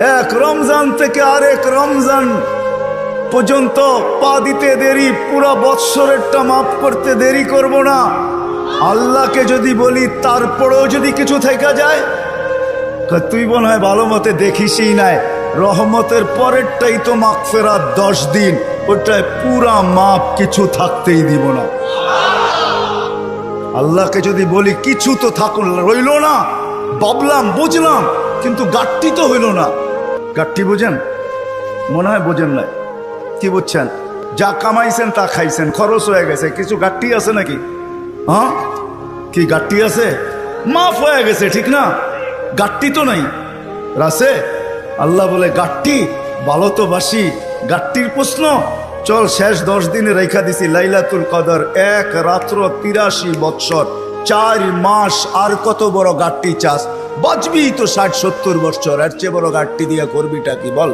এক রমজান থেকে আরেক রমজান পর্যন্ত পা দিতে দেরি, পুরা বৎসরেরটা মাফ করতে দেরি করব না। আল্লাহকে যদি বলি তারপরেও যদি কিছু থেকে যায়, তুই মনে হয় ভালো মতে দেখিসই নাই, রহমতের পরেরটাই তো মাগফিরাত 10 দিন, ওটায় পুরা মাপ, কিছু থাকতেই দিব না। আল্লাহকে যদি বলি কিছু তো থাকুন রইল না, ভাবলাম বুঝলাম কিন্তু গাট্টি তো হইল না। গাট্টি বুঝেন? মনে হয় বোঝেন নাই। কি বুঝছেন? যা কামাইছেন তা খাইছেন, খরচ হয়ে গেছে, কিছু গাট্টি আছে নাকি? হ্যাঁ, কি গাট্টি আছে? মাফ হয়ে গেছে, ঠিক না? গাট্টি তো নাই রাসে। আল্লাহ বলে গাট্টি ভালো তো বাসি, গাট্টির প্রশ্ন চল শেষ 10 দিনে রেখা দিছি লাইলাতুল কদর, এক রাত্র 83 বৎসর 4 মাস, আর কত বড় গাট্টি চাস? বাঁচবি তো 60-70 বৎসর, এর চেয়ে বড় গাট্টি দিয়া করবিটা কি বল?